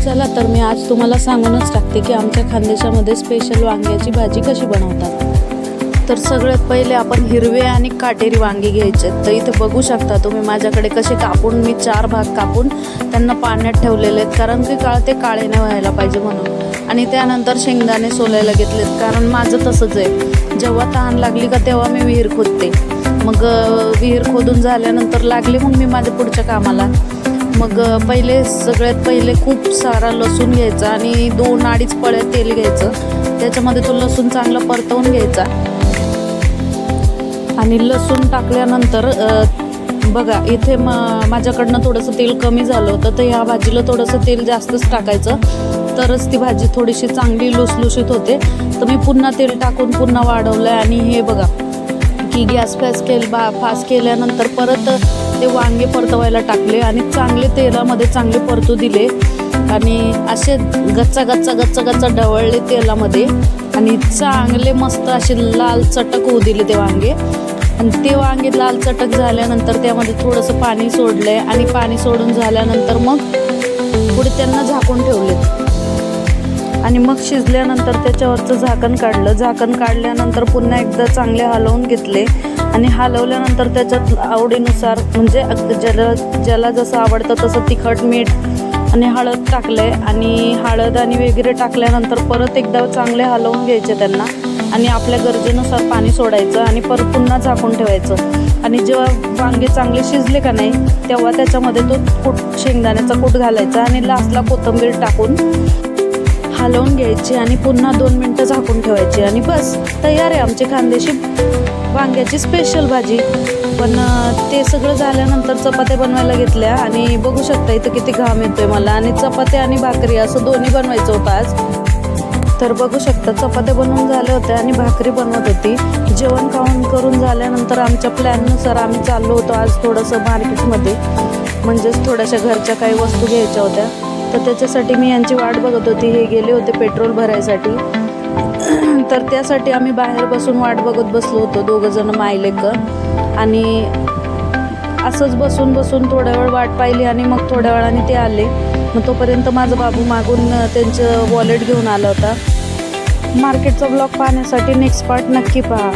चला तर मी आज तुम्हाला सांगूनच टाकते की आमच्या खानदेशामध्ये स्पेशल वांग्याची भाजी कशी बनवतात। तर सगळ्यात पहिले आपण हिरवे आणि काटेरी वांगे घ्यायचे। तर इथे बघू शकता तुम्ही माझ्याकडे कसे कापून मी 4 भाग कापून त्यांना पाण्यात ठेवलेले आहेत, कारण की ते काळे नाही व्हायला पाहिजे म्हणून। आणि त्यानंतर शेंगदाणे सोलायला घेतलेत, कारण माझं तसंच आहे, जेव्हा तहान लागली का तेव्हा मी विहीर खोदते। मग विहीर खोदून झाल्यानंतर लागले मग मी माझ्या पुढच्या कामाला। मग सगळ्यात पहिले खूप सारा लसूण घ्यायचा आणि 2-2.5 पळ्या तेल घ्यायचं। त्याच्यामध्ये तो लसूण चांगला परतवून घ्यायचा आणि लसूण टाकल्यानंतर बघा इथे माझ्याकडनं थोडंसं तेल कमी झालं होतं, तर ह्या भाजीला थोडंसं तेल जास्तच टाकायचं, तरच ती भाजी थोडीशी चांगली लुसलुशीत होते। तर मी पुन्हा तेल टाकून पुन्हा वाढवलं आहे आणि हे बघा की गॅस फास्ट केल्यानंतर परत ते वांगे परतवायला टाकले आणि चांगले तेलामध्ये चांगले परतू दिले आणि असे गच्चा ढवळले तेलामध्ये आणि चांगले मस्त असे लाल चटक होऊ दिले ते वांगे। आणि ते वांगे लाल चटक झाल्यानंतर त्यामध्ये थोडंसं पाणी सोडलं आहे आणि पाणी सोडून झाल्यानंतर मग पुढे त्यांना झाकून ठेवले आणि मग शिजल्यानंतर त्याच्यावरचं झाकण काढल्यानंतर पुन्हा एकदा चांगले हलवून घेतले आणि हलवल्यानंतर त्याच्यात आवडीनुसार म्हणजे ज्याला जसं आवडतं तसं तिखट मीठ आणि हळद टाकले आणि हळद आणि वगैरे टाकल्यानंतर परत एकदा चांगले हलवून घ्यायचे त्यांना आणि आपल्या गरजेनुसार पाणी सोडायचं आणि परत पुन्हा झाकून ठेवायचं। आणि जेव्हा वांगे चांगले शिजले का नाही तेव्हा त्याच्यामध्ये तो शेंगदाण्याचा कूट घालायचा आणि लास्टला कोथिंबीर टाकून हलवून घ्यायची आणि पुन्हा 2 मिनटं झाकून ठेवायची आणि बस तयार आहे आमची खानदेशी वांग्याची स्पेशल भाजी। पण ते सगळं झाल्यानंतर चपात्या बनवायला घेतल्या आणि बघू शकता इथं किती घाम येतोय मला, आणि चपात्या आणि भाकरी असं दोन्ही बनवायचं होतं आज। तर बघू शकता चपात्या बनवून झाल्या होत्या आणि भाकरी बनवत होती। जेवण खाऊन करून झाल्यानंतर आमच्या प्लॅननुसार आम्ही चाललो होतो आज थोडंसं मार्केटमध्ये, म्हणजेच थोड्याशा घरच्या काही वस्तू घ्यायच्या होत्या। तर त्याच्यासाठी मी यांची वाट बघत होती, हे गेले होते पेट्रोल भरायसाठी। तर त्यासाठी आम्ही बाहेर बसून वाट बघत बसलो होतो 2 जण मायलेकर, आणि असंच बसून थोड्या वेळ वाट पाहिली आणि मग थोड्या वेळाने ते आले। मग तोपर्यंत माझा बाबू मागून त्यांचं वॉलेट घेऊन आला होता। मार्केटचा ब्लॉग पाहण्यासाठी नेक्स्ट पार्ट नक्की पहा।